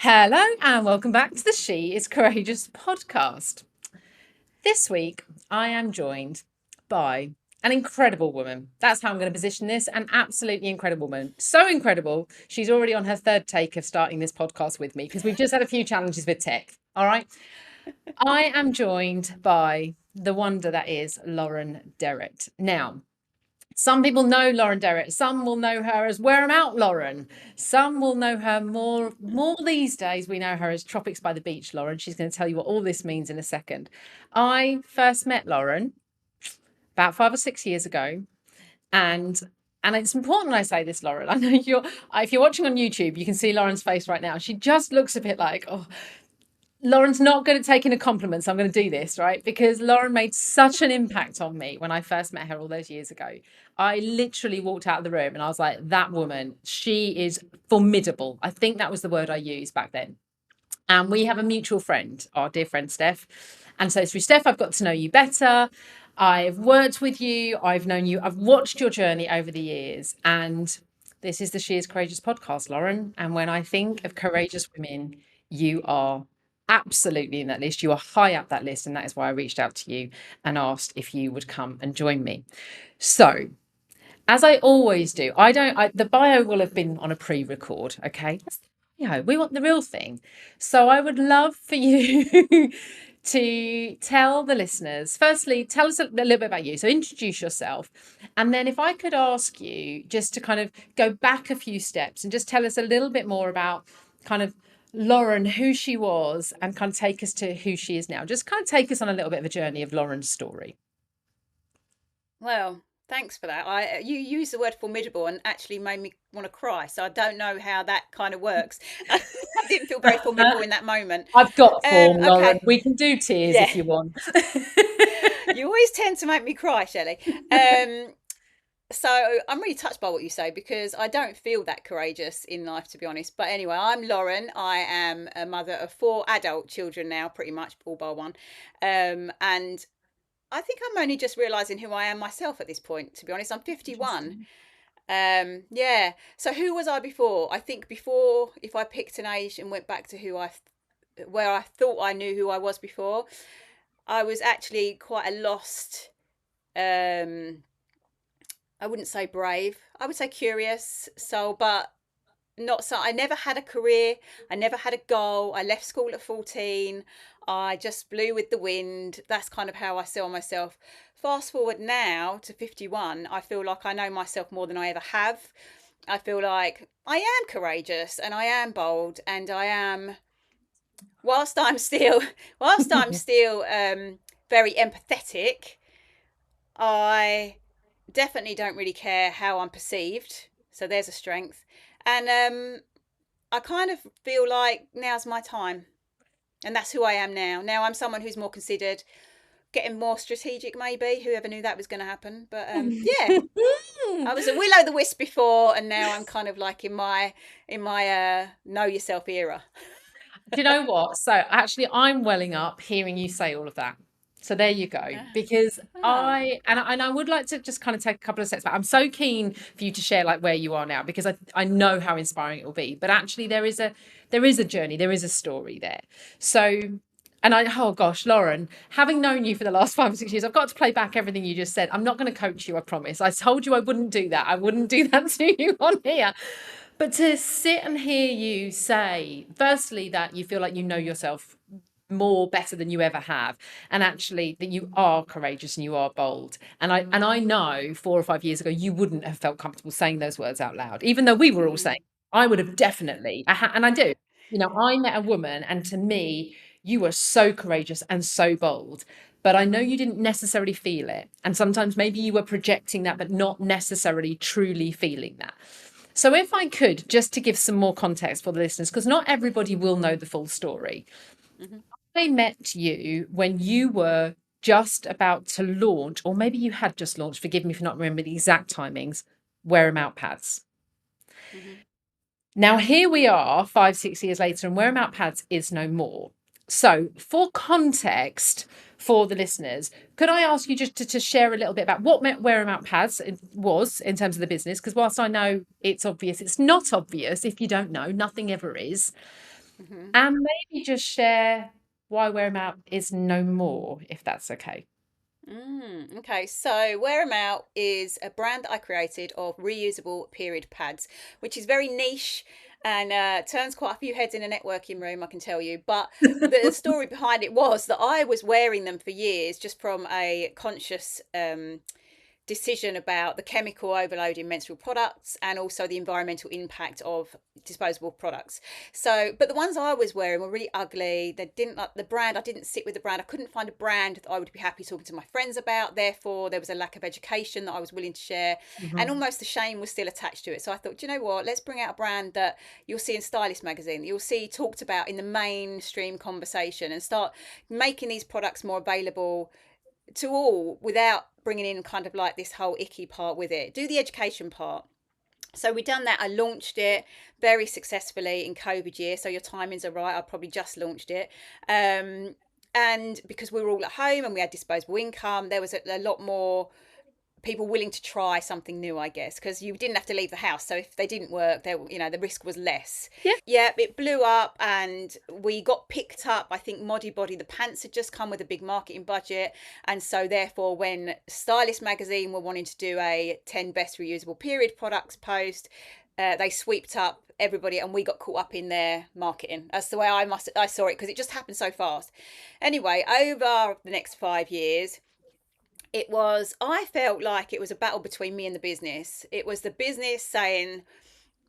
Hello and welcome back to the She is Courageous podcast. This week, I am joined by an incredible woman. That's how I'm going to position this. An absolutely incredible woman. So incredible. She's already on her third take of starting this podcast with me because we've just had a few challenges with tech. All right. I am joined by the wonder that is Lauren Derrett. Now, some people know Lauren Derrett. Some will know her as Wear 'em Out Lauren. Some will know her more these days. We know her as Tropics by the Beach Lauren. She's going to tell you what all this means in a second. I first met Lauren about 5 or 6 years ago, and it's important I say this, Lauren. I know if you're watching on YouTube, you can see Lauren's face right now. She just looks a bit like, oh, Lauren's not good at taking a compliment, so I'm going to do this, right? Because Lauren made such an impact on me when I first met her all those years ago. I literally walked out of the room and I was like, that woman, she is formidable. I think that was the word I used back then. And we have a mutual friend, our dear friend Steph. And so through Steph, I've got to know you better. I've worked with you. I've known you. I've watched your journey over the years. And this is the She is Courageous podcast, Lauren. And when I think of courageous women, you are absolutely in that list. You are high up that list. And that is why I reached out to you and asked if you would come and join me. So, as I always do, the bio will have been on a pre-record. Okay. We want the real thing. So I would love for you to tell the listeners, firstly, tell us a little bit about you. So introduce yourself. And then if I could ask you just to kind of go back a few steps and just tell us a little bit more about kind of Lauren, who she was, and kind of take us to who she is now. Just kind of take us on a little bit of a journey of Lauren's story. Well, thanks for that. You used the word formidable and actually made me want to cry. So I don't know how that kind of works. I didn't feel very formidable in that moment. I've got form, Lauren. Okay. We can do tears Yeah. if you want. You always tend to make me cry, Shelley. So I'm really touched by what you say because I don't feel that courageous in life, to be honest. But anyway, I'm Lauren. I am a mother of 4 adult children now, pretty much, all bar one. And I think I'm only just realizing who I am myself at this point, to be honest. I'm 51. Yeah. So who was I before? I think before, if I picked an age and went back to where I thought I knew who I was before, I was actually quite a lost, I wouldn't say brave. I would say curious soul, but not so. I never had a career. I never had a goal. I left school at 14. I just blew with the wind. That's kind of how I saw myself. Fast forward now to 51, I feel like I know myself more than I ever have. I feel like I am courageous and I am bold and I am, whilst I'm still, whilst I'm still very empathetic, I definitely don't really care how I'm perceived. So there's a strength. And I kind of feel like now's my time. And that's who I am now. Now I'm someone who's more considered, getting more strategic, maybe. Whoever knew that was going to happen. But yeah, I was a will o' the wisp before, and now I'm kind of like in my know yourself era. Do you know what? So actually, I'm welling up hearing you say all of that. So there you go. Because Oh. I would like to just kind of take a couple of steps back. I'm so keen for you to share like where you are now because I know how inspiring it will be. But actually, there is a journey, there is a story there. So. And oh gosh, Lauren, having known you for the last 5 or 6 years, I've got to play back everything you just said. I'm not going to coach you, I promise. I told you I wouldn't do that. I wouldn't do that to you on here. But to sit and hear you say, firstly, that you feel like you know yourself more better than you ever have, and actually that you are courageous and you are bold. And I know 4 or 5 years ago you wouldn't have felt comfortable saying those words out loud, even though we were all saying. I would have definitely, and I do. I met a woman, and to me, you were so courageous and so bold. But I know you didn't necessarily feel it. And sometimes maybe you were projecting that, but not necessarily truly feeling that. So, if I could, just to give some more context for the listeners, because not everybody will know the full story. Mm-hmm. I met you when you were just about to launch, or maybe you had just launched, forgive me for not remembering the exact timings, Wear 'em Out pads. Mm-hmm. Now, here we are 5, 6 years later, and Wear 'em Out pads is no more. So, for context for the listeners, could I ask you just to share a little bit about what Wear 'em Out pads was in terms of the business? Because whilst I know it's obvious, it's not obvious if you don't know, nothing ever is. Hmm. and maybe just share why Wear 'Em Out is no more, if that's okay. Okay, so Wear 'Em Out is a brand that I created of reusable period pads, which is very niche and turns quite a few heads in a networking room, I can tell you. But the story behind it was that I was wearing them for years just from a conscious decision about the chemical overload in menstrual products and also the environmental impact of disposable products. So, but the ones I was wearing were really ugly. They didn't like the brand. I didn't sit with the brand. I couldn't find a brand that I would be happy talking to my friends about. Therefore, there was a lack of education that I was willing to share, and Mhm. almost the shame was still attached to it. So I thought, do you know what? Let's bring out a brand that you'll see in Stylist magazine, that you'll see talked about in the mainstream conversation, and start making these products more available to all without bringing in kind of like this whole icky part with it. Do the education part. So we done that. I launched it very successfully in COVID year. So your timings are right. I probably just launched it. And because we were all at home and we had disposable income, there was a lot more people willing to try something new, I guess, because you didn't have to leave the house. So if they didn't work, there, the risk was less. Yeah. Yeah, it blew up, and we got picked up. I think Moddy Body, the pants had just come with a big marketing budget, and so therefore, when Stylist magazine were wanting to do a 10 best reusable period products post, they swept up everybody, and we got caught up in their marketing. That's the way I saw it, because it just happened so fast. Anyway, over the next 5 years, I felt like it was a battle between me and the business. It was the business saying,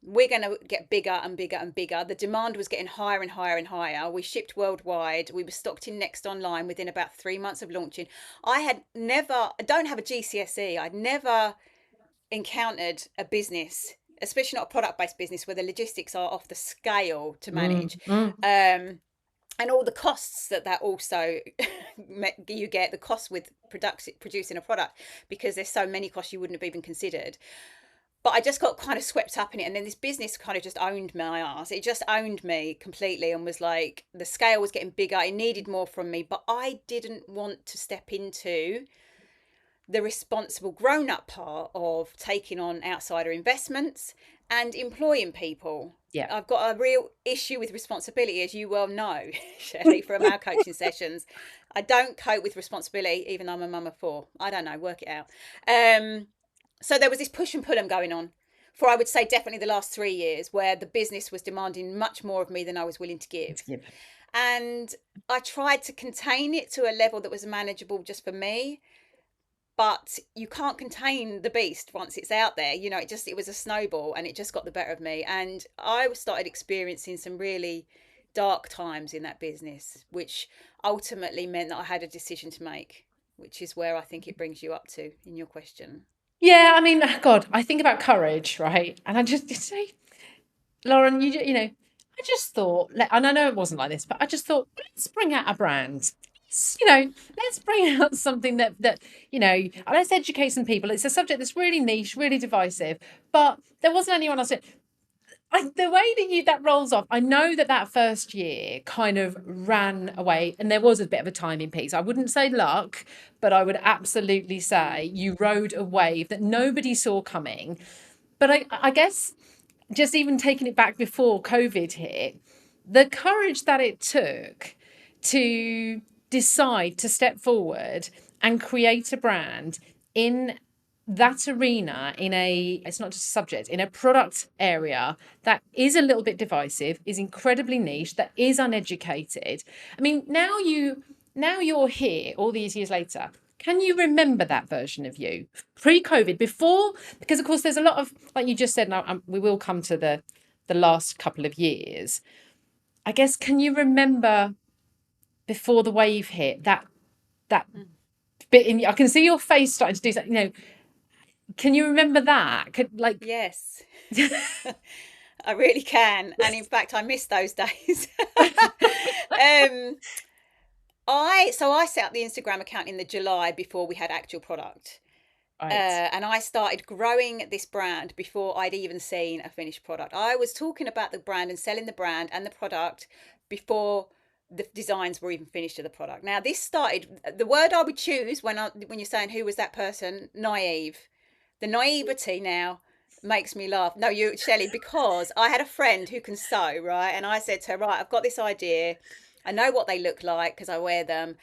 we're going to get bigger and bigger and bigger. The demand was getting higher and higher and higher. We shipped worldwide. We were stocked in Next Online within about 3 months of launching. I don't have a GCSE. I'd never encountered a business, especially not a product based business, where the logistics are off the scale to Mm, manage. mm. Um, and all the costs that also you get, the cost with producing a product, because there's so many costs you wouldn't have even considered. But I just got kind of swept up in it, and then this business kind of just owned my ass. It just owned me completely, and was like, the scale was getting bigger, it needed more from me, but I didn't want to step into the responsible grown up part of taking on outsider investments and employing people. Yeah. I've got a real issue with responsibility, as you well know, Shelley, from our coaching sessions. I don't cope with responsibility, even though I'm a mum of four. I don't know, work it out. So there was this push and pull going on for, I would say, definitely the last 3 years, where the business was demanding much more of me than I was willing to give. Yeah. And I tried to contain it to a level that was manageable just for me, but you can't contain the beast once it's out there. It was a snowball, and it just got the better of me, and I started experiencing some really dark times in that business, which ultimately meant that I had a decision to make, which is where I think it brings you up to in your question. Yeah, I mean, God, I think about courage, right? And I just say, Lauren, I just thought, and I know it wasn't like this, but I just thought, let's bring out a brand. Let's bring out something let's educate some people. It's a subject that's really niche, really divisive, but there wasn't anyone else. The way that rolls off, I know that first year kind of ran away, and there was a bit of a timing piece. I wouldn't say luck, but I would absolutely Mm. say you rode a wave that nobody saw coming. But I guess just even taking it back before COVID hit, the courage that it took to decide to step forward and create a brand in that arena, it's not just a subject, in a product area that is a little bit divisive, is incredibly niche, that is uneducated. I mean, now you're here all these years later. Can you remember that version of you pre-COVID, before? Because of course, there's a lot of, like you just said. Now we will come to the last couple of years. I guess, can you remember before the wave hit, that Mm. bit in? I can see your face starting to do something. Can you remember that? Yes. I really can, and in fact I miss those days. um I set up the Instagram account in the July before we had actual product. Right. And I started growing this brand before I'd even seen a finished product. I was talking about the brand and selling the brand and the product before the designs were even finished of the product. Now, this started, the word I would choose when you're saying who was that person, naive. The naivety now. makes me laugh. No, you, Shelley, because I had a friend who can sew, right? And I said to her, right, I've got this idea. I know what they look like because I wear them.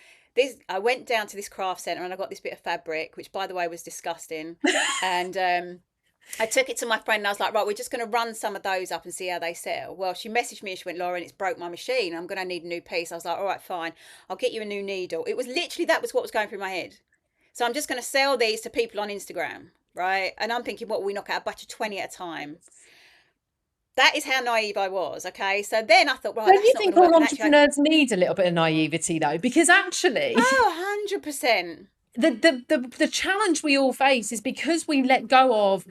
I went down to this craft centre and I got this bit of fabric, which by the way was disgusting. And I took it to my friend and I was like, right, we're just going to run some of those up and see how they sell. Well, she messaged me and she went, Lauren, it's broke my machine. I'm going to need a new piece. I was like, all right, fine. I'll get you a new needle. It was literally, that was what was going through my head. So I'm just going to sell these to people on Instagram, right? And I'm thinking, what, we knock out a batch of 20 at a time? That is how naive I was, okay? So then I thought, right, Don't that's you not going think to work. all And actually, entrepreneurs need a little bit of naivety though? Because actually, oh, 100%. the challenge we all face is because we let go of,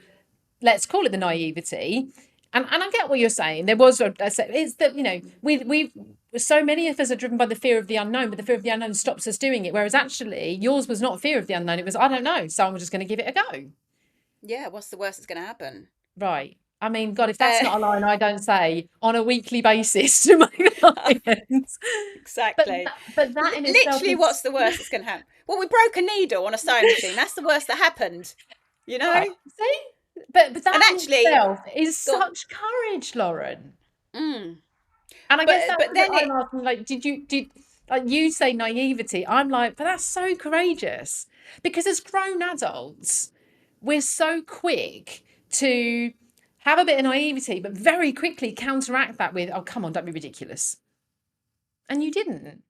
let's call it the naivety. And I get what you're saying. There was it's that, you know, we've so many of us are driven by the fear of the unknown, but the fear of the unknown stops us doing it. Whereas actually yours was not fear of the unknown. It was, I don't know. So I'm just going to give it a go. Yeah, what's the worst that's going to happen? Right. I mean, God, if that's Uh, not a line I don't say on a weekly basis to my clients. But exactly. that in itself Literally, is what's the worst that's going to happen? Well, we broke a needle on a sewing machine. That's the worst that happened, you know? right. See? But And that in actually, itself is go on. such courage, Lauren. Mm. And I guess that's But what then I'm it, asking, like, did like you say naivety? I'm like, but that's so courageous. Because as grown adults, we're so quick to have a bit of naivety, but very quickly counteract that with, oh, come on, don't be ridiculous. And you didn't.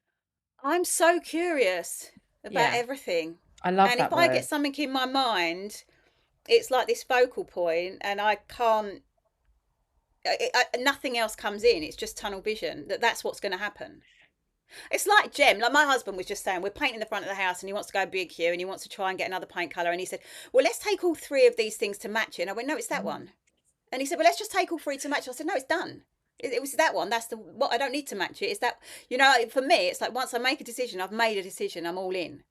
I'm so curious about Yeah, everything. I love And if that I get word. something in my mind, it's like this focal point, and I can't, nothing else comes in. It's just tunnel vision that's what's going to happen. It's like Jem, like my husband was just saying, we're painting the front of the house and he wants to go big here and he wants to try and get another paint colour. And he said, well, let's take all three of these things to match it. And I went, no, it's that one. And he said, well, let's just take all three to match it. I said, no, it's done. It was that one. That's the what, I don't need to match it. It's that, you know, for me, it's like once I make a decision, I've made a decision, I'm all in.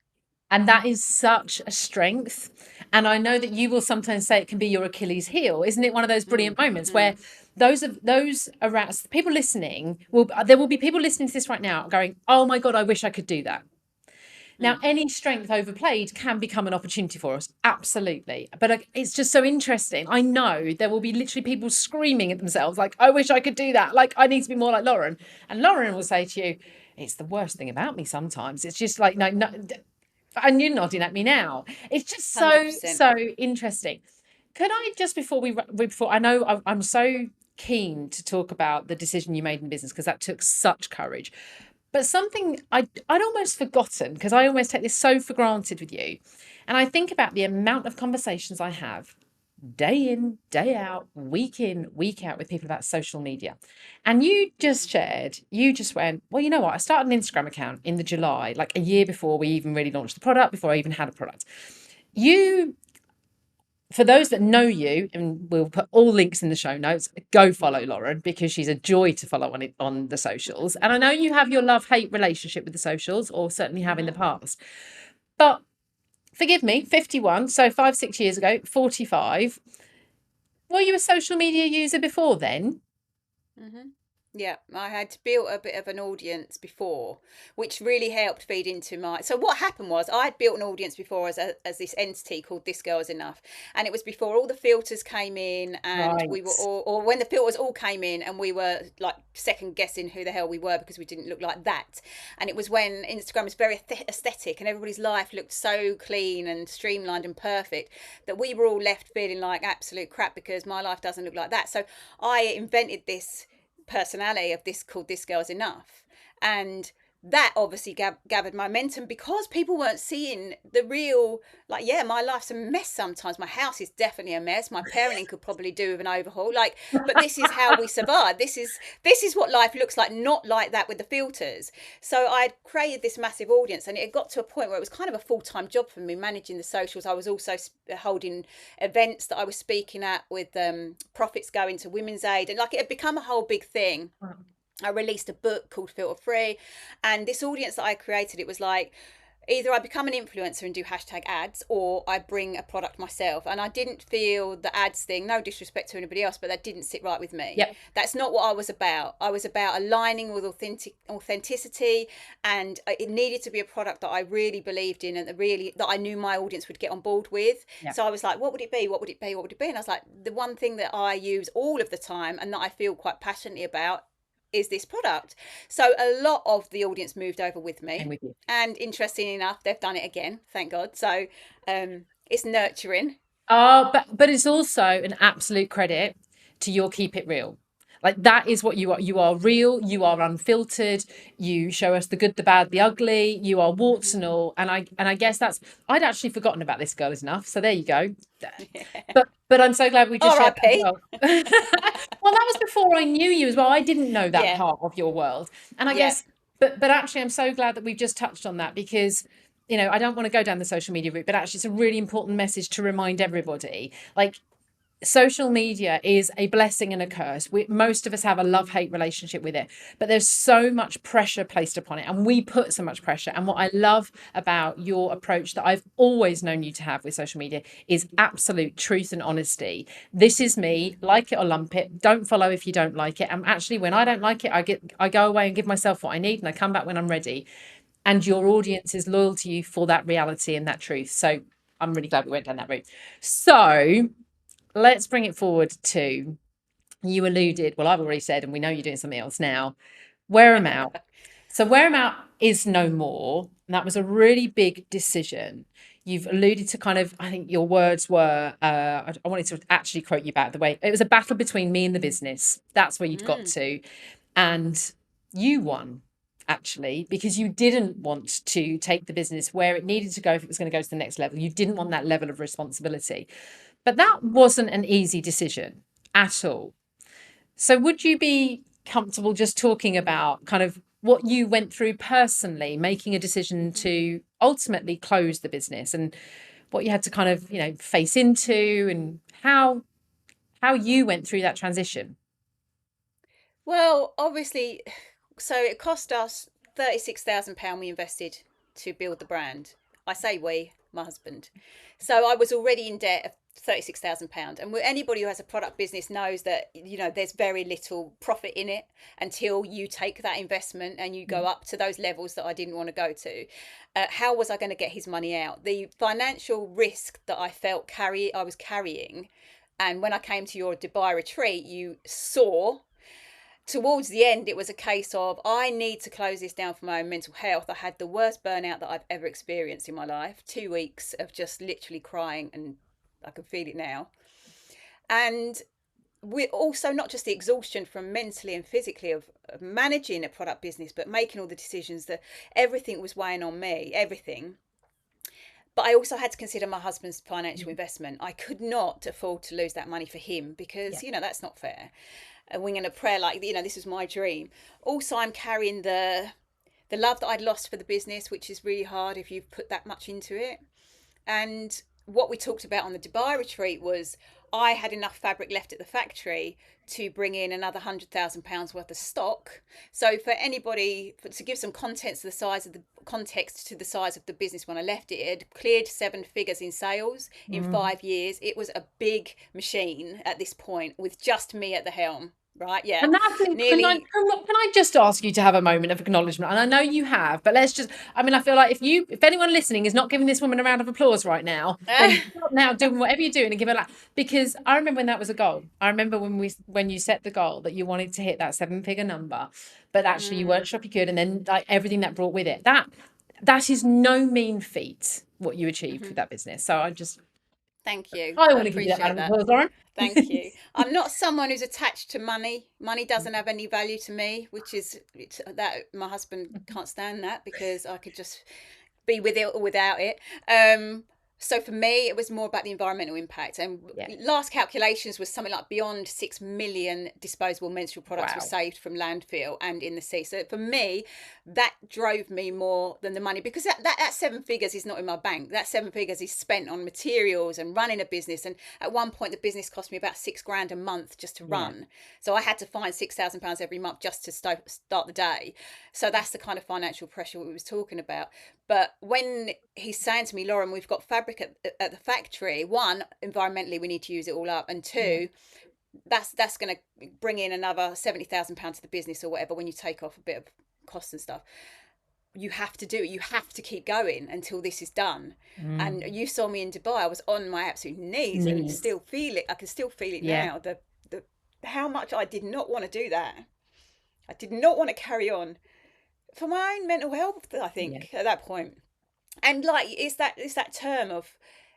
And that is such a strength. And I know that you will sometimes say it can be your Achilles heel. Isn't it one of those brilliant Mm, moments where mm, those around people listening will, there will be people listening to this right now going, oh my God, I wish I could do that. Now, mm. any strength overplayed can become an opportunity for us. Absolutely. But it's just so interesting. I know there will be literally people screaming at themselves, like, I wish I could do that. Like, I need to be more like Lauren. And Lauren will say to you, it's the worst thing about me sometimes. It's just like, no, no. And you're nodding at me now. It's just so, 100%. so interesting. Could I just before I know I'm so keen to talk about the decision you made in business because that took such courage. But something I'd almost forgotten because I almost take this so for granted with you. And I think about the amount of conversations I have day in, day out, week in, week out with people about social media. And you just went, well, you know what? I started an Instagram account in the July, like a year before we even really launched the product, before I even had a product. You, for those that know you, and we'll put all links in the show notes, go follow Lauren because she's a joy to follow on it on the socials. And I know you have your love-hate relationship with the socials, or certainly have in the past. But forgive me, 51, so 5, 6 years ago, 45. Were you a social media user before then? Mm-hmm. Yeah, I had built a bit of an audience before, which really helped feed into my. So what happened was I'd built an audience before as this entity called This Girl Is Enough, and it was before all the filters came in, and we were Right. all, or when the filters all came in, and we were like second guessing who the hell we were because we didn't look like that, and it was when Instagram was very aesthetic and everybody's life looked so clean and streamlined and perfect that we were all left feeling like absolute crap because my life doesn't look like that. So I invented this personality of this called This Girl's Enough, and that obviously gathered momentum because people weren't seeing the real, like, yeah, my life's a mess sometimes, my house is definitely a mess, my parenting could probably do with an overhaul, like, but this is how we survive, this is what life looks like, not like that with the filters. So I'd created this massive audience, and it got to a point where it was kind of a full-time job for me managing the socials. I was also holding events that I was speaking at with profits going to women's aid, and like it had become a whole big thing. I released a book called Filter Free, and this audience that I created, it was like either I become an influencer and do hashtag ads, or I bring a product myself. And I didn't feel the ads thing, no disrespect to anybody else, but that didn't sit right with me. Yep. That's not what I was about. I was about aligning with authenticity, and it needed to be a product that I really believed in, and that I knew my audience would get on board with. Yep. So I was like, what would it be? What would it be? What would it be? And I was like, the one thing that I use all of the time and that I feel quite passionately about is this product. So a lot of the audience moved over with me. I'm with you. And interestingly enough, they've done it again, thank God. So it's nurturing. Oh, but it's also an absolute credit to your keep it real. Like that is what you are. You are real, you are unfiltered, you show us the good, the bad, the ugly, you are warts and all. And I guess that's I'd actually forgotten about This Girl Is Enough. So there you go. Yeah. But I'm so glad we just shared that as R.I.P. well. Well, that was before I knew you as well. I didn't know that Yeah. part of your world. And I Yeah. guess but actually I'm so glad that we've just touched on that because I don't want to go down the social media route, but actually it's a really important message to remind everybody. Like social media is a blessing and a curse. Most of us have a love-hate relationship with it, but there's so much pressure placed upon it, and we put so much pressure. And what I love about your approach that I've always known you to have with social media is absolute truth and honesty. This is me, like it or lump it. Don't follow if you don't like it. And actually, when I don't like it, I go away and give myself what I need, and I come back when I'm ready. And your audience is loyal to you for that reality and that truth. So I'm really glad we went down that route. So let's bring it forward to, you alluded, well, I've already said, and we know you're doing something else now, Wear 'em Out. So Wear 'em Out is no more. And that was a really big decision. You've alluded to kind of, I think your words were, I wanted to actually quote you back the way, it was a battle between me and the business. That's where you'd got to. And you won, actually, because you didn't want to take the business where it needed to go if it was going to go to the next level. You didn't want that level of responsibility. But that wasn't an easy decision at all. So would you be comfortable just talking about kind of what you went through personally, making a decision to ultimately close the business, and what you had to kind of, face into, and how you went through that transition? Well, obviously, so it cost us £36,000 we invested to build the brand. I say we, my husband. So I was already in debt of £36,000. And anybody who has a product business knows that, there's very little profit in it until you take that investment and you go up to those levels that I didn't want to go to. How was I going to get his money out? The financial risk that I felt I was carrying. And when I came to your Dubai retreat, you saw towards the end, it was a case of, I need to close this down for my own mental health. I had the worst burnout that I've ever experienced in my life. 2 weeks of just literally crying, and I can feel it now. And we also, not just the exhaustion from mentally and physically of managing a product business, but making all the decisions, that everything was weighing on me, everything. But I also had to consider my husband's financial investment. I could not afford to lose that money for him because, that's not fair. A wing and a prayer, like, this was my dream. Also, I'm carrying the love that I'd lost for the business, which is really hard if you've put that much into it. And what we talked about on the Dubai retreat was, I had enough fabric left at the factory to bring in another £100,000 worth of stock. So for anybody, to give some context to the size of the business when I left it, it had cleared 7 figures in sales in 5 years. It was a big machine at this point with just me at the helm. Right, yeah. And that's can I just ask you to have a moment of acknowledgement? And I know you have, but let's just, I feel like if anyone listening is not giving this woman a round of applause right now, then stop now doing whatever you're doing and give her that. Because I remember when that was a goal. I remember when you set the goal that you wanted to hit that 7-figure number, but actually you weren't sure if you could, and then like everything that brought with it. That is no mean feat what you achieved with that business. So Thank you. I want to give you that round of applause, Lauren. Thank you. I'm not someone who's attached to money. Money doesn't have any value to me, which is that my husband can't stand that, because I could just be with it or without it. So for me, it was more about the environmental impact. And Yeah. last calculations was something like beyond 6 million disposable menstrual products were Wow. saved from landfill and in the sea. So for me, that drove me more than the money, because that seven figures is not in my bank. That seven figures is spent on materials and running a business. And at one point, the business cost me about 6 grand a month just to Yeah. run. So I had to find £6,000 every month just to start the day. So that's the kind of financial pressure we was talking about. But when he's saying to me, Lauren, we've got fabric at the factory, one, environmentally, we need to use it all up. And Yeah. two, that's going to bring in another £70,000 to the business or whatever when you take off a bit of costs and stuff. You have to do it. You have to keep going until this is done. And Mm. you saw me in Dubai. I was on my absolute knees and Needs. still feel it. I can still feel it Yeah. now. The how much I did not want to do that. I did not want to carry on for my own mental health, I Yeah. think, at that point. And like it's that term of,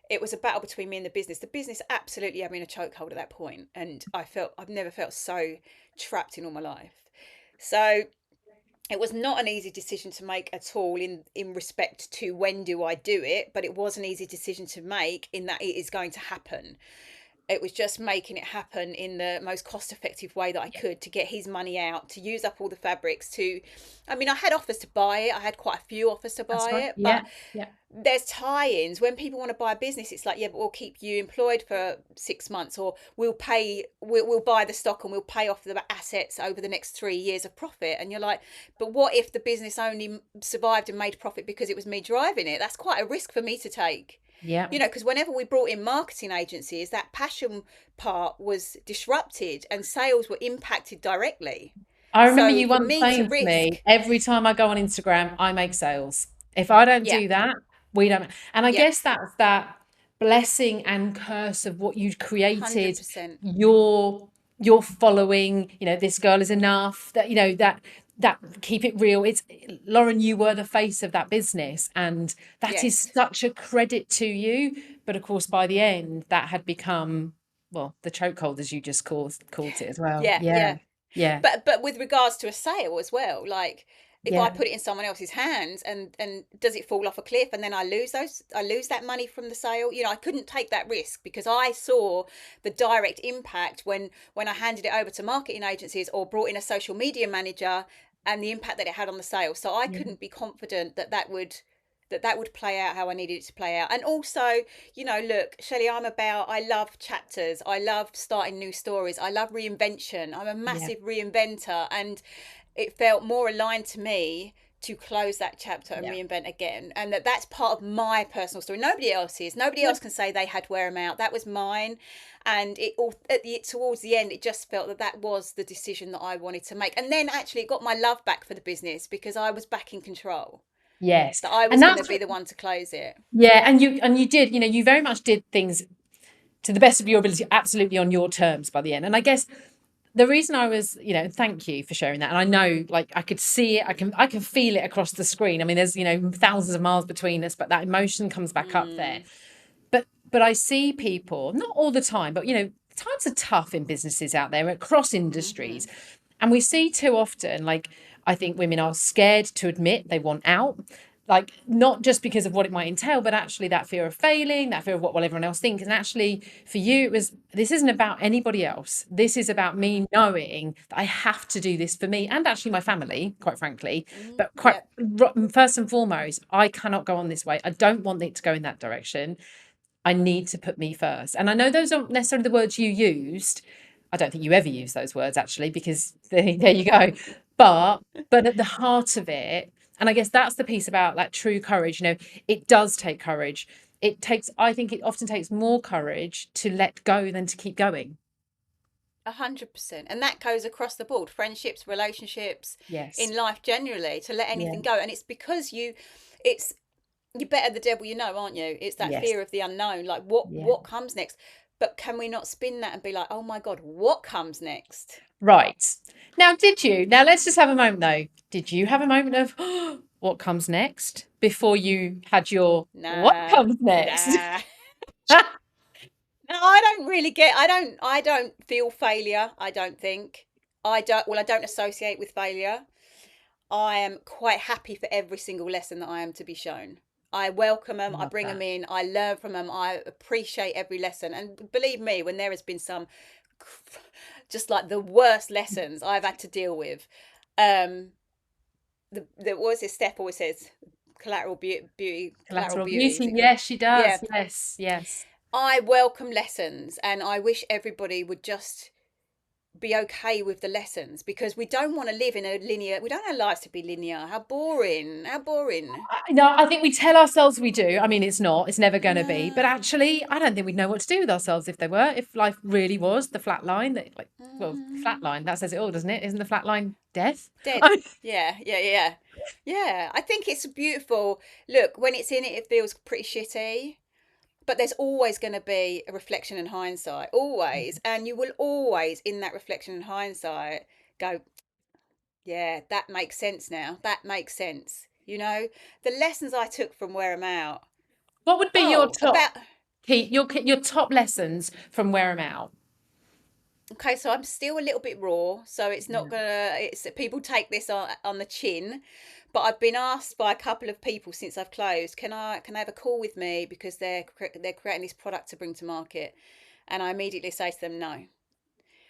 it was a battle between me and the business absolutely had me in a chokehold at that point, and I've never felt so trapped in all my life. So it was not an easy decision to make at all, in respect to when do I do it, but it was an easy decision to make in that it is going to happen. It was just making it happen in the most cost effective way that I could, to get his money out, to use up all the fabrics. I mean, I had offers to buy it. I had quite a few offers to That's buy right. it, Yeah. but Yeah. there's tie-ins. When people want to buy a business, it's like, yeah, but we'll keep you employed for 6 months, or we'll buy the stock and we'll pay off the assets over the next 3 years of profit. And you're like, but what if the business only survived and made profit because it was me driving it? That's quite a risk for me to take. Yeah. Because whenever we brought in marketing agencies, that passion part was disrupted and sales were impacted directly. I remember So you for once me to saying to me, risk, every time I go on Instagram, I make sales. If I don't yeah, do that, we don't. And I yeah, guess that's that blessing and curse of what you created, 100%. your following, this girl is enough, that keep it real. It's Lauren, you were the face of that business, and that is Yes. such a credit to you. But of course, by the end, that had become, well, the chokehold, as you just called it as well. Yeah, Yeah. yeah. Yeah. But with regards to a sale as well, like if I Yeah. put it in someone else's hands, and does it fall off a cliff, and then I lose that money from the sale. I couldn't take that risk, because I saw the direct impact when I handed it over to marketing agencies or brought in a social media manager, and the impact that it had on the sale. So I Yeah. couldn't be confident that would play out how I needed it to play out. And also, look, Shelley, I love chapters. I love starting new stories. I love reinvention. I'm a Yeah. massive reinventor. And it felt more aligned to me to close that chapter and Yeah. reinvent again. And that's part of my personal story. Nobody else is. Nobody Yeah. else can say they had wear them out. That was mine. And it all towards the end, it just felt that was the decision that I wanted to make. And then actually it got my love back for the business, because I was back in control. Yes. That I was And going to that's be the one to close it. yeah, and you did, you very much did things to the best of your ability, absolutely on your terms by the end. And I guess the reason I was, thank you for sharing that. And I know, like, I could see it, I can feel it across the screen. I mean, there's, thousands of miles between us, but that emotion comes back up there. Mm, But I see people, not all the time, but times are tough in businesses out there across hmm industries. And we see too often, like, I think women are scared to admit they want out. Like, not just because of what it might entail, but actually that fear of failing, that fear of what will everyone else think. And actually, for you, this isn't about anybody else. This is about me knowing that I have to do this for me and actually my family, quite frankly. But Yep. first and foremost, I cannot go on this way. I don't want it to go in that direction. I need to put me first. And I know those aren't necessarily the words you used. I don't think you ever use those words, actually, because there you go. But at the heart of it, and I guess that's the piece about like true courage, it does take courage. I think it often takes more courage to let go than to keep going. 100%. And that goes across the board: friendships, relationships, Yes. in life generally, to let Yeah. anything go. And it's because it's you're better the devil you know, aren't you? It's that Yes. fear of the unknown. Like, what Yeah. what comes next? But can we not spin that and be like, oh my God, what comes next? Right. Now let's just have a moment though. Did you have a moment of what comes next before you had your what Nah, comes next? nah. No, I don't feel failure, I don't think. I don't associate with failure. I am quite happy for every single lesson that I am to be shown. I welcome them, I Love bring them that. in, I learn from them, I appreciate every lesson. And believe me, when there has been some just like the worst lessons I've had to deal with, um, the what is it? Steph always says, collateral Collateral beauty. Is beauty. it? Yes, she Yeah, does. Yes, yes. I welcome lessons, and I wish everybody would just be okay with the lessons, because we don't want to live in a linear. We don't want our lives to be linear. How boring! How boring! No, I think we tell ourselves we do. I mean, it's not, it's never going to be. But No. actually, I don't think we'd know what to do with ourselves if they were, if life really was the flat line that, like, well, flat line, that says it all, doesn't it? Isn't the flat line death? Dead. I mean, Yeah, yeah, yeah. Yeah, I think it's beautiful. Look, when it's in it, it feels pretty shitty, but there's always going to be a reflection and hindsight, always. And you will always, in that reflection and hindsight, go, yeah, that makes sense now. That makes sense. You know, the lessons I took from Wear 'Em Out. what would be your Oh, top about key, your top lessons from Wear 'Em Out? okay, so I'm still a little bit raw, so it's not Yeah. gonna. It's people take this on the chin, but I've been asked by a couple of people since I've closed, can I have a call with me because they're creating this product to bring to market, and I immediately say to them, no,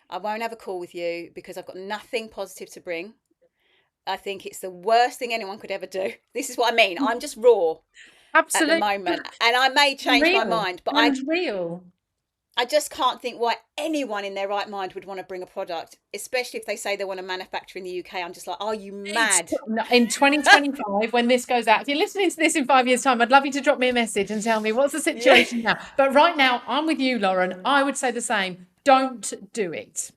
I won't have a call with you because I've got nothing positive to bring. I think it's the worst thing anyone could ever do. This is what I mean. I'm just raw at the Absolutely. moment, and I may change my Real mind, but and real. I just can't think why anyone in their right mind would want to bring a product, especially if they say they want to manufacture in the UK. I'm just like, are you It's mad? in 2025 when this goes out. If you're listening to this in 5 years' time, I'd love you to drop me a message and tell me what's the Yeah. situation now. But right now, I'm with you, Lauren. I would say the same. Don't do it.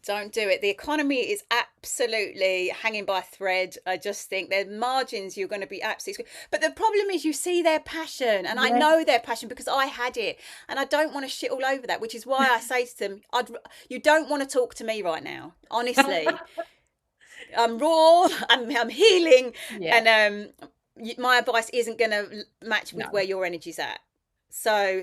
Don't do it. The economy is absolutely hanging by a thread. I just think their margins, you're going to be absolutely. But the problem is, you see their passion, and I Yeah. know their passion because I had it, and I don't want to shit all over that. Which is why I say to them, you don't want to talk to me right now. Honestly, I'm raw. I'm healing, Yeah. and my advice isn't going to match with No. where your energy's at. So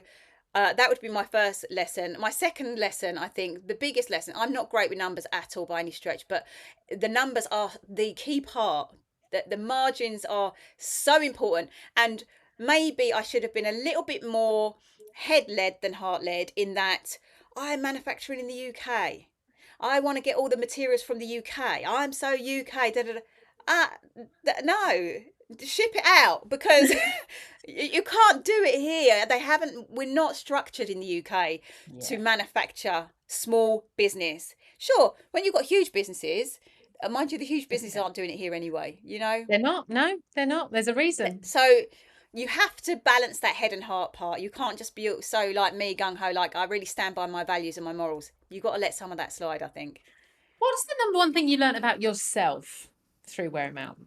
that would be my first lesson. My second lesson, I think, the biggest lesson. I'm not great with numbers at all by any stretch, but the numbers are the key part. That the margins are so important, and maybe I should have been a little bit more head led than heart led in that I'm manufacturing in the UK. I want to get all the materials from the UK. I'm so UK. Da, da, da. No, ship it out because you can't do it here. They haven't. We're not structured in the UK to Yeah. manufacture small business. Sure, when you've got huge businesses, mind you, the huge businesses aren't doing it here anyway. You know, They're not. No, they're not. There's a reason. so you have to balance that head and heart part. You can't just be so like me, gung ho, like I really stand by my values and my morals. You've got to let some of that slide, I think. What's the number one thing you learned about yourself through Wear 'Em Out?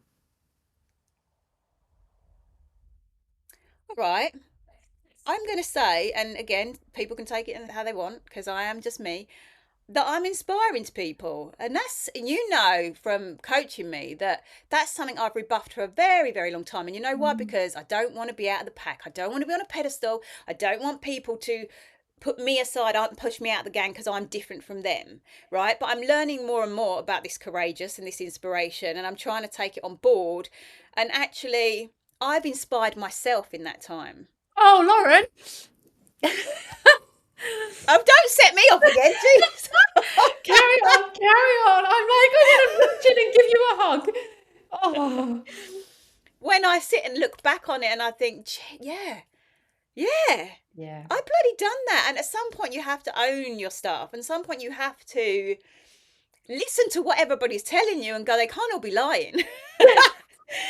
All right. I'm going to say, and again, people can take it how they want because I am just me, that I'm inspiring to people. And that's, you know, from coaching me, that that's something I've rebuffed for a very, very long time. And you know why? Because I don't want to be out of the pack. I don't want to be on a pedestal. I don't want people to put me aside and push me out of the gang because I'm different from them, right? But I'm learning more and more about this courageous and this inspiration, and I'm trying to take it on board. And actually, I've inspired myself in that time. Oh, Lauren. Oh, don't set me off again, jeez. Carry on, carry on. I'm like, I want to reach in and give you a hug. Oh, When I sit and look back on it and I think, yeah, yeah, yeah. I bloody done that. And at some point you have to own your stuff. And at some point you have to listen to what everybody's telling you and go, they can't all be lying.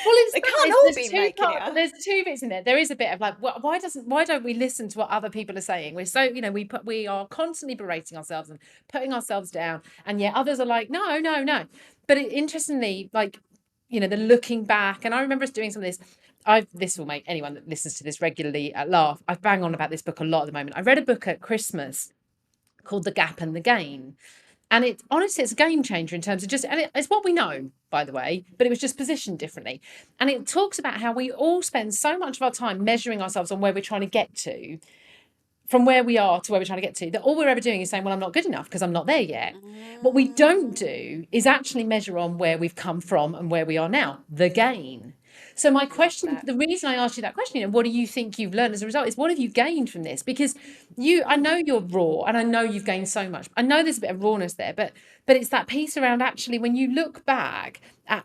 Well, it's They that. can't all There's be two making it parts. up. There's two bits in there. There is a bit of like, why don't we listen to what other people are saying? We're so, we are constantly berating ourselves and putting ourselves down, and yet others are like, no, no, no. But interestingly, like, the looking back, and I remember us doing some of this. This will make anyone that listens to this regularly laugh. I bang on about this book a lot at the moment. I read a book at Christmas called The Gap and the Gain. And it's a game changer in terms of it's what we know, by the way, but it was just positioned differently. And it talks about how we all spend so much of our time measuring ourselves on where we're trying to get to, from where we are to where we're trying to get to, that all we're ever doing is saying, well, I'm not good enough because I'm not there yet. What we don't do is actually measure on where we've come from and where we are now, the gain. So my Love question, that. the reason I asked you that question, what do you think you've learned as a result, is what have you gained from this? Because I know you're raw, and I know you've gained so much. I know there's a bit of rawness there, but it's that piece around, actually, when you look back at,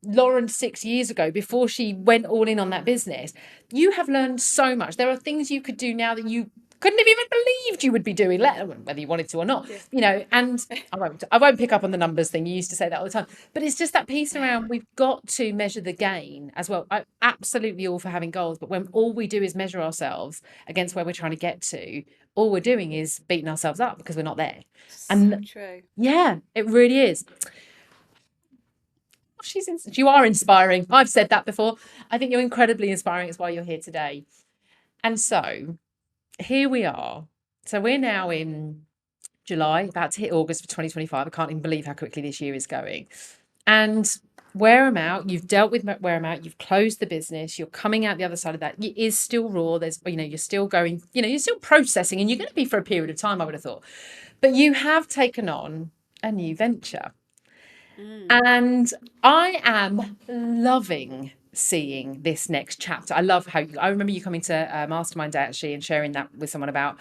Lauren 6 years ago, before she went all in on that business, you have learned so much. There are things you could do now that you couldn't have even believed you would be doing, let alone whether you wanted to or not. Yeah. And I won't pick up on the numbers thing. You used to say that all the time, but it's just that piece around, we've got to measure the gain as well. I'm absolutely all for having goals, but when all we do is measure ourselves against where we're trying to get to, all we're doing is beating ourselves up because we're not there. So And true. yeah, it really is. You are inspiring. I've said that before. I think you're incredibly inspiring. It's why you're here today. And so here we are. So we're now in July, about to hit August for 2025. I can't even believe how quickly this year is going. And wear them out. You've dealt with wear them out. You've closed the business. You're coming out the other side of that. It is still raw. You're still going, you're still processing, and you're going to be for a period of time, I would have thought. But you have taken on a new venture. And I am loving seeing this next chapter. I love how I remember you coming to Mastermind Day, actually, and sharing that with someone about,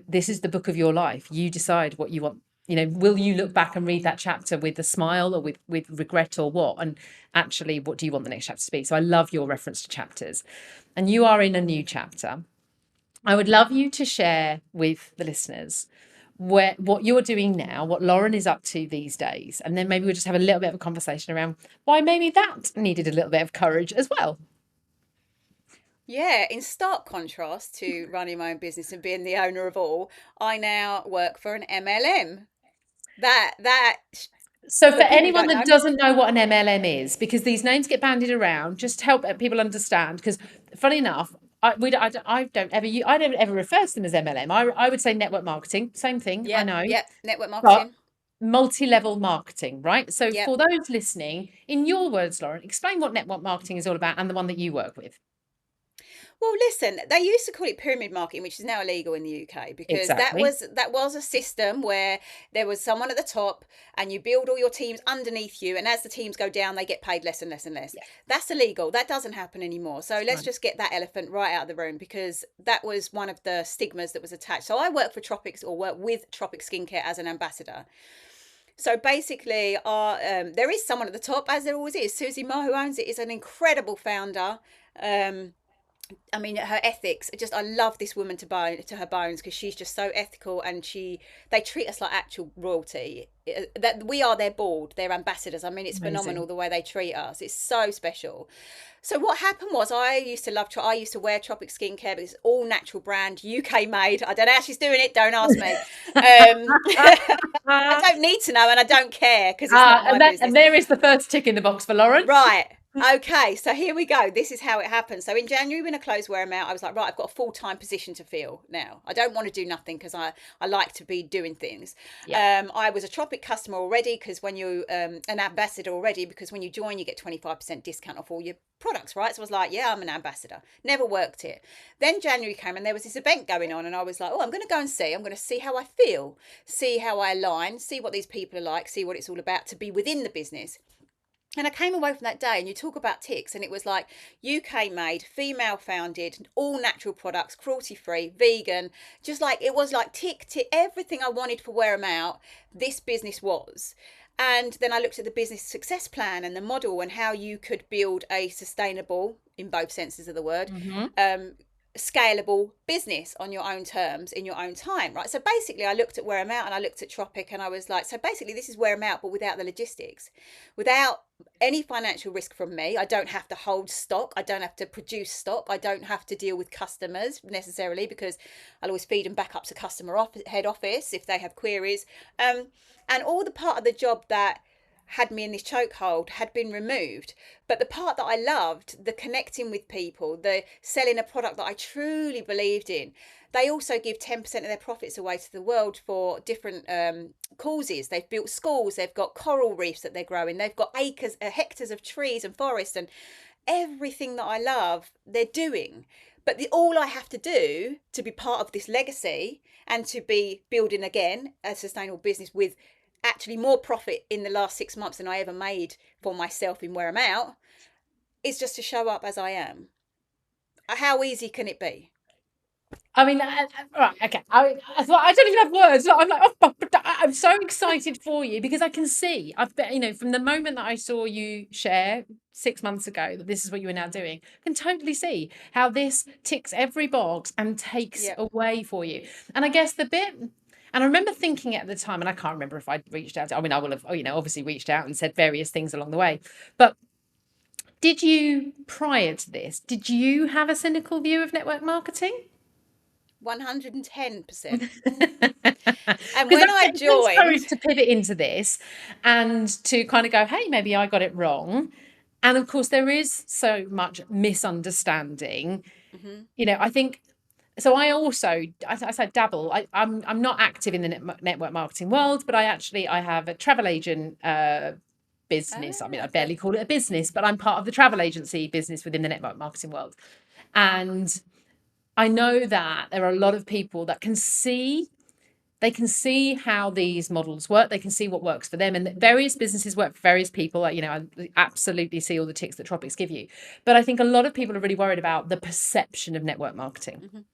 this is the book of your life. You decide what you want. Will you look back and read that chapter with a smile, or with regret, or what? And actually, what do you want the next chapter to be? So I love your reference to chapters, and you are in a new chapter. I would love you to share with the listeners what you're doing now, what Lauren is up to these days, and then maybe we'll just have a little bit of a conversation around why maybe that needed a little bit of courage as well. Yeah, in stark contrast to running my own business and being the owner of all, I now work for an MLM. That So for for people who anyone don't that know, doesn't know what an MLM is, because these names get bandied around, just to help people understand. Because funny enough, I don't ever refer to them as MLM. I would say network marketing, same thing. I yep, know, yep, network but marketing. multi-level marketing, right? So Yep. for those listening, in your words, Lauren, explain what network marketing is all about, and the one that you work with. Well, listen, they used to call it pyramid marketing, which is now illegal in the UK, because that Exactly. was that was a system where there was someone at the top and you build all your teams underneath you, and as the teams go down, they get paid less and less and less. Yeah, That's illegal. That doesn't happen anymore. So that's let's right. just get that elephant right out of the room, because that was one of the stigmas that was attached. So I work for Tropics, or work with Tropic Skincare as an ambassador. So basically, there is someone at the top, as there always is. Susie Ma, who owns it, is an incredible founder. Um, I mean, her ethics, I love this woman to her bones, because she's just so ethical, and they treat us like actual royalty. That we are their board, their ambassadors. I mean, it's Amazing. phenomenal the way they treat us. It's so special. So what happened was, I used to wear Tropic Skincare, but it's all natural brand, UK made. I don't know how she's doing it. Don't ask me. I don't need to know, and I don't care, because it's not my And business. there is the first tick in the box for Lauren. Right. Okay, so here we go. This is how it happened. So in January, when I closed Wear 'em Out, I was like, right, I've got a full-time position to fill now. I don't want to do nothing, because I like to be doing things. Yeah, I was a Tropic customer already, because when you an ambassador already, because when you join, you get 25% discount off all your products, right? So I was like, yeah, I'm an ambassador. Never worked it. Then January came, and there was this event going on, and I was like, oh, I'm going to go and see. I'm going to see how I feel, see how I align, see what these people are like, see what it's all about to be within the business. And I came away from that day, and you talk about ticks, and it was like UK made, female founded, all natural products, cruelty free, vegan, just like it was like tick, everything I wanted for Wear 'em Out, this business was. And then I looked at the business success plan and the model, and how you could build a sustainable, in both senses of the word, hmm scalable business on your own terms in your own time, right? So basically, I looked at Wear 'em Out, and I looked at Tropic, and I was like, so basically, this is Wear 'em Out, but without the logistics, without any financial risk from me. I don't have to hold stock. I don't have to produce stock. I don't have to deal with customers necessarily, because I'll always feed them back up to head office if they have queries. And all the part of the job that had me in this chokehold had been removed. But the part that I loved, the connecting with people, the selling a product that I truly believed in, they also give 10% of their profits away to the world for different causes. They've built schools, they've got coral reefs that they're growing, they've got acres, hectares of trees and forest, and everything that I love, they're doing. But all I have to do to be part of this legacy, and to be building again a sustainable business with actually more profit in the last 6 months than I ever made for myself in Wear 'em Out, is just to show up as I am. How easy can it be? I mean, right, okay. I don't even have words. I'm like, oh, I'm so excited for you because I can see. I've been, from the moment that I saw you share 6 months ago that this is what you are now doing, I can totally see how this ticks every box and takes Yep. away for you. And I guess the bit. And I remember thinking at the time, and I can't remember if I'd reached out. I mean, I will have, obviously reached out and said various things along the way. But did you, prior to this, did you have a cynical view of network marketing? 110%. And Because when that I takes joined, courage to pivot into this and to kind of go, hey, maybe I got it wrong. And of course, there is so much misunderstanding. Mhm. I think so. I also, I say dabble. I'm not active in the network marketing world, but I have a travel agent business. I mean, I Okay. barely call it a business, but I'm part of the travel agency business within the network marketing world. And I know that there are a lot of people that can see how these models work. They can see what works for them, and various businesses work for various people. Like, I absolutely see all the ticks that Tropics give you. But I think a lot of people are really worried about the perception of network marketing. Mhm.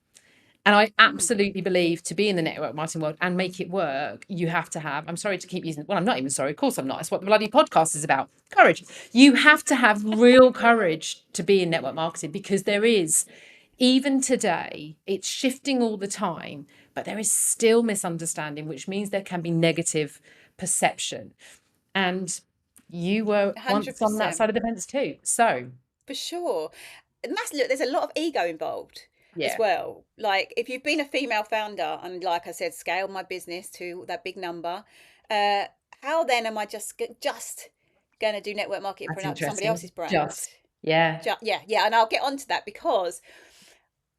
And I Mm. absolutely believe to be in the network marketing world and make it work, you have to have, I'm sorry to keep using, well, I'm not even sorry. Of course I'm not. It's what the bloody podcast is about. Courage. You have to have real courage to be in network marketing because there is, even today, it's shifting all the time, but there is still misunderstanding, which means there can be negative perception. And you were once on that 100%. side of the fence too. So, For sure. And look, there's a lot of ego involved as yeah, well. Like, if you've been a female founder and, like I said, scaled my business to that big number, uh, how then am I just going to do network marketing for that's somebody interesting. else's brand? Just, yeah. Yeah, yeah, and I'll get onto that because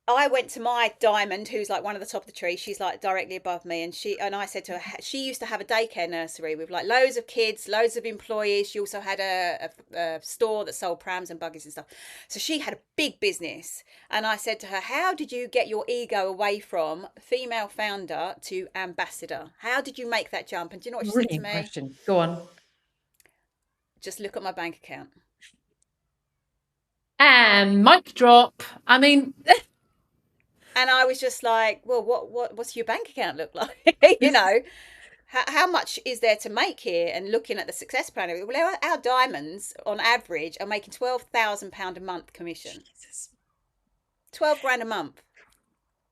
I went to my diamond, who's like one of the top of the tree. She's like directly above me, and I said to her, she used to have a daycare nursery with like loads of kids, loads of employees. She also had a store that sold prams and buggies and stuff. So she had a big business, and I said to her, "How did you get your ego away from female founder to ambassador? How did you make that jump?" And do you know what she said to Brilliant me? question. Go on. Just look at my bank account. And mic drop. I mean, And I was just like, "Well, what's your bank account look like?" you know. How much is there to make here? And looking at the success plan, well, our diamonds on average are making £12,000 a month commission. Jesus. 12 grand a month.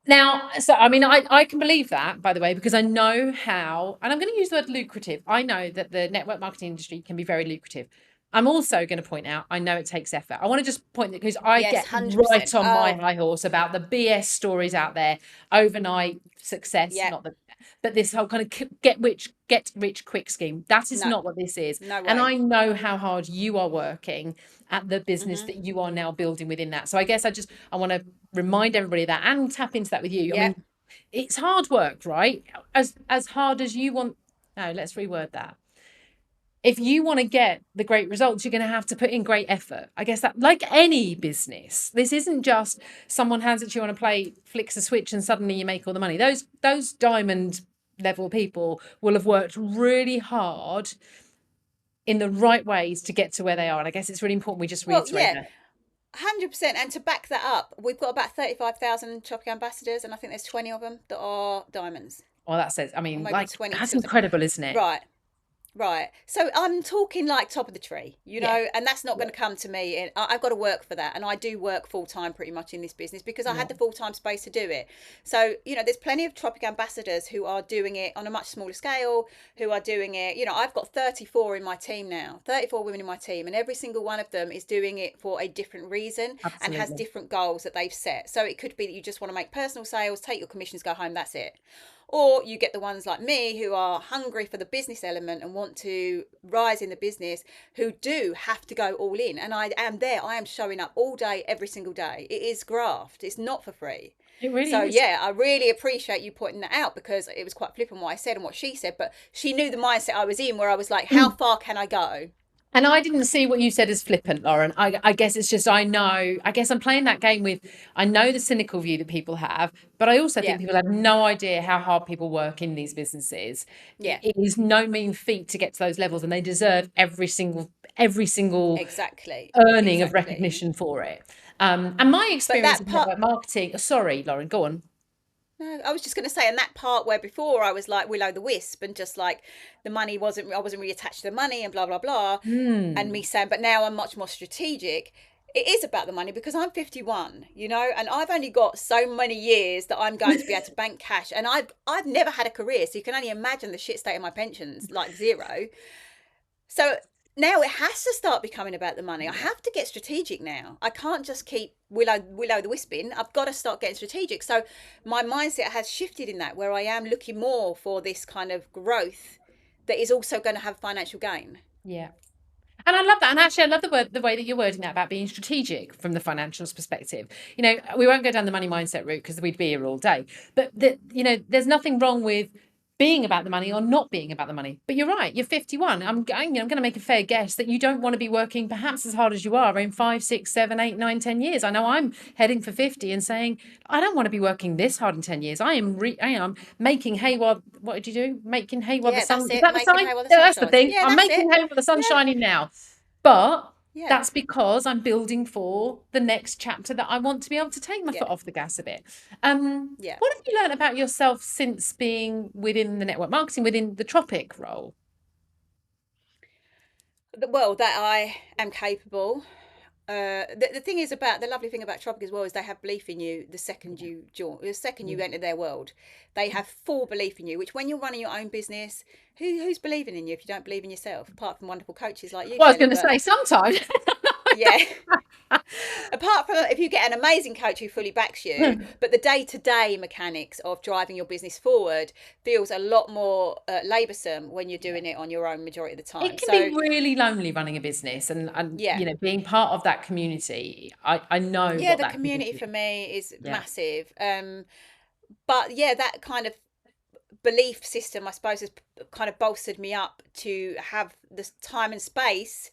Now, so I mean, I can believe that, by the way, because I know how, and I'm going to use the word lucrative. I know that the network marketing industry can be very lucrative. I'm also going to point out, I know it takes effort. I want to just point that because I Yes, get 100%. right on my Oh, high horse about the BS stories out there, overnight success, yeah. not the, but this whole kind of get rich quick scheme. That is No, not what this is. no And way. I know how hard you are working at the business Hmm. that you are now building within that. So I guess I want to remind everybody of that and tap into that with you. I Yeah. mean, it's hard work, right? As hard as you want. No, let's reword that. If you want to get the great results, you're going to have to put in great effort. I guess that, like any business, this isn't just someone hands it to you on a plate, flicks a switch, and suddenly you make all the money. Those diamond level people will have worked really hard in the right ways to get to where they are. And I guess it's really important we just Well, reiterate yeah, that. 100%. And to back that up, we've got about 35,000 Tropic ambassadors, and I think there's 20 of them that are diamonds, Well, that says, I or mean, maybe like, that's 22 of them. incredible, isn't it? Right. Right. So I'm talking like top of the tree, Yeah. and that's not Yeah. going to come to me. And I've got to work for that. And I do work full time pretty much in this business because I Yeah. had the full time space to do it. So, there's plenty of Tropic ambassadors who are doing it on a much smaller scale, who are doing it. I've got 34 in my team now, 34 women in my team, and every single one of them is doing it for a different reason and has Absolutely. different goals that they've set. So it could be that you just want to make personal sales, take your commissions, go home, that's it. Or you get the ones like me who are hungry for the business element and want to rise in the business, who do have to go all in. And I am there. I am showing up all day, every single day. It is graft. It's not for free. It really So is. yeah, I really appreciate you pointing that out because it was quite flippant what I said and what she said, but she knew the mindset I was in where I was like, how far can I go? And I didn't see what you said as flippant, Lauren. I guess it's just I guess I'm playing that game with, I know the cynical view that people have, but I also Yeah. think people have no idea how hard people work in these businesses. Yeah. It is no mean feat to get to those levels, and they deserve every single every single Exactly. earning of Exactly. recognition for it. And my But experience that of part, network marketing, sorry, Lauren, go on. no, I was just going to say, and that part where before I was like Will o' the Wisp and just like the money wasn't, I wasn't really attached to the money and blah, blah, blah. And me Hmm. saying, but now I'm much more strategic. It is about the money because I'm 51, and I've only got so many years that I'm going to be able to bank cash. And I've never had a career. So you can only imagine the shit state of my pensions, like zero. So now it has to start becoming about the money. I Yeah. have to get strategic now. I can't just keep willow the wisping. I've got to start getting strategic. So my mindset has shifted in that, where I am looking more for this kind of growth that is also going to have financial gain. Yeah. And I love that. And actually, I love the way that you're wording that about being strategic from the financials perspective. We won't go down the money mindset route because we'd be here all day. But there's nothing wrong with being about the money or not being about the money. But you're right. You're 51. I'm going to make a fair guess that you don't want to be working perhaps as hard as you are in 5, 6, 7, 8, 9, 10 years. I know I'm heading for 50 and saying I don't want to be working this hard in 10 years. I am making hay while what did you do? Making hay while the Yeah, sun that's is it. that the Making sign? hay while the Yeah, sun that's the shines. thing. Yeah, I'm that's making it. hay while the sun's Yeah, shining now. But yeah, that's because I'm building for the next chapter that I want to be able to take my yeah, foot off the gas a bit. yeah. What have you learned about yourself since being within the network marketing, within the Tropic role? Well, that I am capable. The thing is about the lovely thing about Tropic as well is they have belief in you the second Yeah. you join, the second you Yeah. enter their world. They have full belief in you. Which when you're running your own business, who's believing in you if you don't believe in yourself? Apart from wonderful coaches like you, Well, I was Shelley. going to But say sometimes. yeah, apart from if you get an amazing coach who fully backs you, but the day-to-day mechanics of driving your business forward feels a lot more laboursome when you're Yeah. doing it on your own majority of the It time. can be So really lonely running a business and yeah, being part of that community. I know yeah, what the that can do community for you. for me is Yeah. massive. But yeah, that kind of belief system, I suppose, has kind of bolstered me up to have the time and space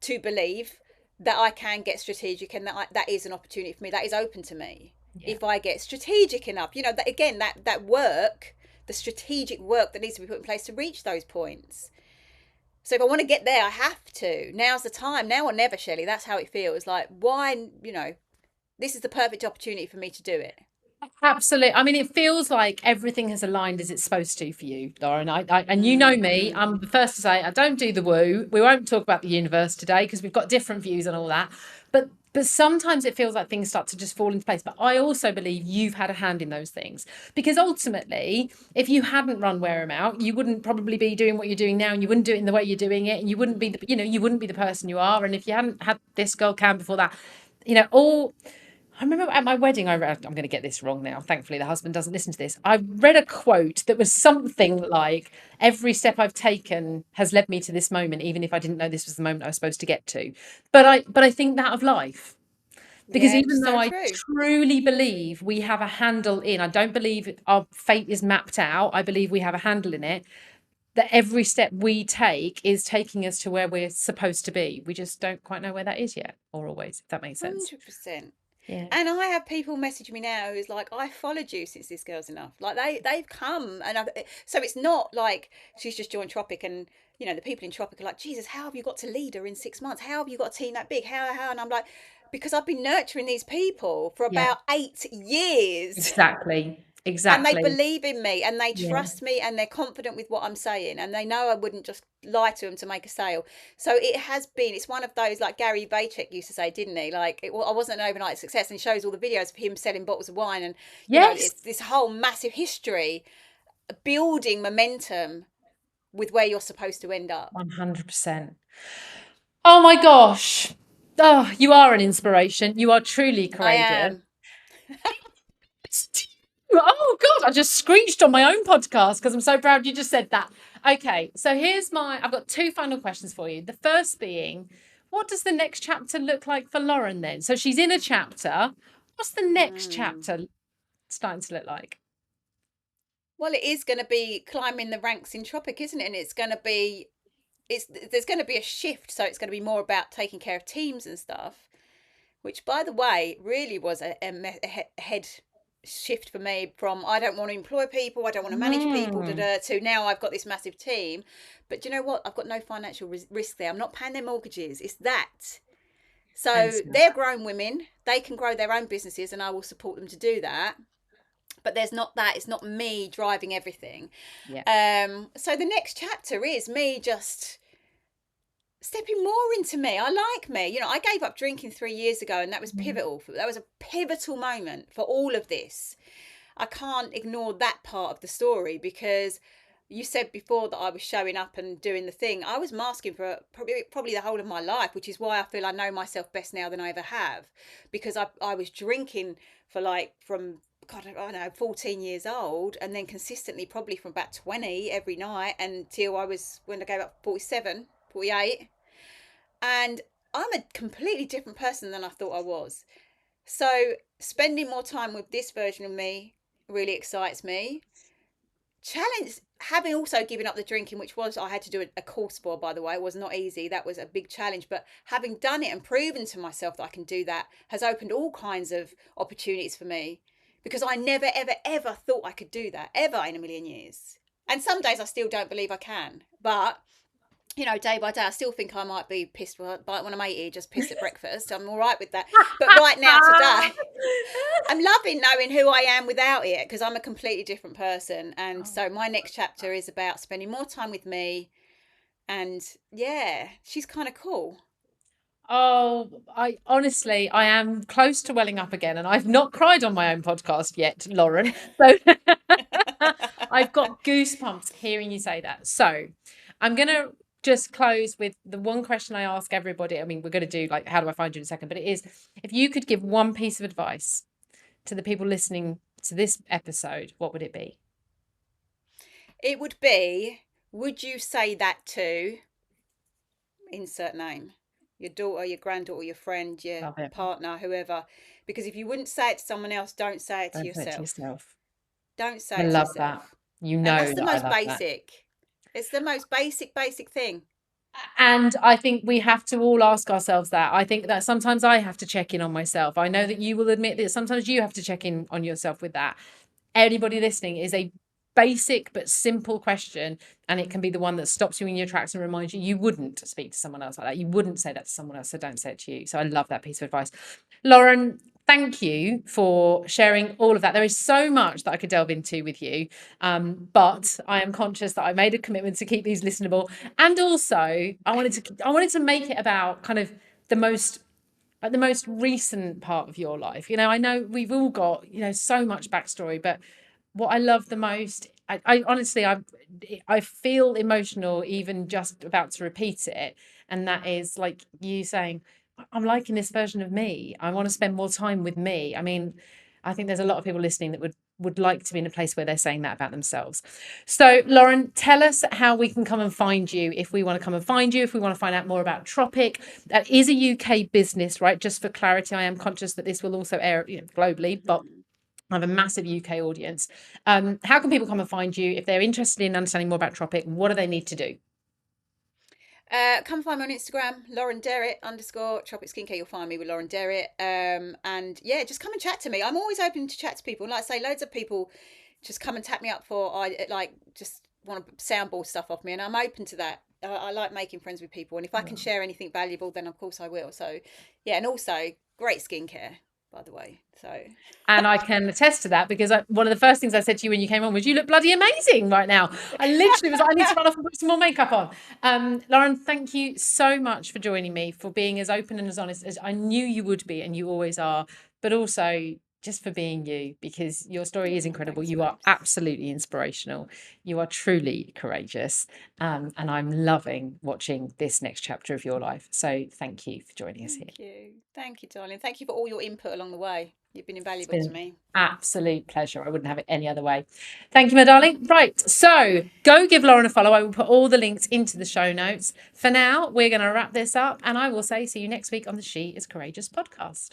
to believe that I can get strategic and that is an opportunity for me. That is open to me Yeah. if I get strategic enough. That again, that work, the strategic work that needs to be put in place to reach those points. So if I want to get there, I have to. Now's the time. Now or never, Shelley. That's how it feels. Like why, this is the perfect opportunity for me to do it. Absolutely. I mean, it feels like everything has aligned as it's supposed to for you, Lauren. And you know Mm, me. mm. I'm the first to say I don't do the woo. We won't talk about the universe today because we've got different views on all that. But sometimes it feels like things start to just fall into place. But I also believe you've had a hand in those things because ultimately, if you hadn't run Wear 'em Out, you wouldn't probably be doing what you're doing now, and you wouldn't do it in the way you're doing it, and you wouldn't be you wouldn't be the person you are. And if you hadn't had this girl Cam before that, all. I remember at my wedding, I'm going to get this wrong now. Thankfully, the husband doesn't listen to this. I read a quote that was something like, every step I've taken has led me to this moment, even if I didn't know this was the moment I was supposed to get to. But I think that of life. Because Yeah, even though so I true. truly believe we have a handle in, I don't believe our fate is mapped out. I believe we have a handle in it, that every step we take is taking us to where we're supposed to be. We just don't quite know where that is yet, or always, if that makes sense. 100%. Yeah. And I have people message me now who's like, I followed you since this girl's enough. Like they've come so it's not like she's just joined Tropic and the people in Tropic are like, Jesus, how have you got to lead her in 6 months? How have you got a team that big? How? And I'm like, because I've been nurturing these people for Yeah. about 8 years. Exactly. And they Exactly. believe in me and they Yeah. trust me and they're confident with what I'm saying and they know I wouldn't just lie to them to make a sale. So it's one of those, like Gary Vaynerchuk used to say, didn't he? Like I wasn't an overnight success, and he shows all the videos of him selling bottles of wine and Yes. it's this whole massive history building momentum with where you're supposed to end up. 100%. Oh my gosh. Oh, you are an inspiration. You are truly I courageous. am. Oh God, I just screeched on my own podcast because I'm so proud you just said that. Okay, so I've got two final questions for you. The first being, what does the next chapter look like for Lauren then? So she's in a chapter. What's the next Mm. chapter starting to look like? Well, it is going to be climbing the ranks in Tropic, isn't it? And it's going to be there's going to be a shift, so it's going to be more about taking care of teams and stuff, which by the way really was a head shift for me from I don't want to employ people, I don't want to manage people, Mm. to now I've got this massive team. But do you know what? I've got no financial risk there. I'm not paying their mortgages. It's that. So Excellent. they're grown women. They can grow their own businesses, and I will support them to do that. But there's not that. It's not me driving everything. Yeah. So the next chapter is me just stepping more into me. I like me. You know, I gave up drinking 3 years ago, and that was Mhm. pivotal. That was a pivotal moment for all of this. I can't ignore that part of the story, because you said before that I was showing up and doing the thing. I was masking for probably the whole of my life, which is why I feel I know myself best now than I ever have, because I was drinking for like from God, I don't know, 14 years old, and then consistently probably from about 20 every night until I was, when I gave up, 47, 48. And I'm a completely different person than I thought I was. So spending more time with this version of me really excites me. Challenge, having also given up the drinking, which was, I had to do a course for, by the way. It was not easy. That was a big challenge. But having done it and proven to myself that I can do that has opened all kinds of opportunities for me, because I never, ever, ever thought I could do that, ever in a million years. And some days I still don't believe I can. But you know, day by day, I still think I might be pissed when I'm 80, just pissed at breakfast. I'm all right with that. But right now, today, I'm loving knowing who I am without it, because I'm a completely different person. And Oh. so my next chapter is about spending more time with me. And yeah, she's kind of cool. Oh, I honestly, I am close to welling up again, and I've not cried on my own podcast yet, Lauren. So I've got goosebumps hearing you say that. So I'm gonna just close with the one question I ask everybody. I mean, we're gonna do like, how do I find you in a second? But it is, if you could give one piece of advice to the people listening to this episode, what would it be? It would be, would you say that to insert name? Your daughter, your granddaughter, your friend, your Love it. partner, whoever. Because if you wouldn't say it to someone else, don't say it to Don't say it to yourself. yourself. Don't I say it to love that. yourself. You And know that's the that I most love that. basic. It's the most basic thing. And I think we have to all ask ourselves that. I think that sometimes I have to check in on myself. I know that you will admit that sometimes you have to check in on yourself with that. Anybody listening, is a basic but simple question, and it can be the one that stops you in your tracks and reminds you wouldn't speak to someone else like that. You wouldn't say that to someone else, so don't say it to you. So I love that piece of advice. Lauren, thank you for sharing all of that. There is so much that I could delve into with you, but I am conscious that I made a commitment to keep these listenable, and also I wanted to make it about kind of the most the most recent part of your life. I know we've all got, so much backstory, but what I love the most, I honestly, I feel emotional even just about to repeat it. And that is like you saying, I'm liking this version of me. I want to spend more time with me. I mean, I think there's a lot of people listening that would like to be in a place where they're saying that about themselves. So, Lauren, tell us how we can come and find you if we want to come and find you, if we want to find out more about Tropic. That is a UK business, right? Just for clarity, I am conscious that this will also air, globally, but I have a massive UK audience. How can people come and find you if they're interested in understanding more about Tropic? What do they need to do? Come find me on Instagram, Lauren Derrett _ Tropic Skincare. You'll find me with Lauren Derrett. And yeah, just come and chat to me. I'm always open to chat to people. And like I say, loads of people just come and tap me up for, I like just want to soundboard stuff off me, and I'm open to that. I like making friends with people, and if I can share anything valuable, then of course I will. So yeah, and also great skincare, by the way. So And I can attest to that because one of the first things I said to you when you came on was, you look bloody amazing right now. I literally was like, I need to run off and put some more makeup on. Lauren, thank you so much for joining me, for being as open and as honest as I knew you would be, and you always are, but also just for being you, because your story is incredible. thanks, You are babes. absolutely inspirational. You are truly courageous. And I'm loving watching this next chapter of your life. So thank you for joining us here. Thank you, darling. Thank you for all your input along the way. You've been It's invaluable to been me. absolute pleasure. I wouldn't have it any other way. Thank you, my darling. Right. So go give Lauren a follow. I will put all the links into the show notes. For now, we're going to wrap this up, and I will say see you next week on the She is Courageous podcast.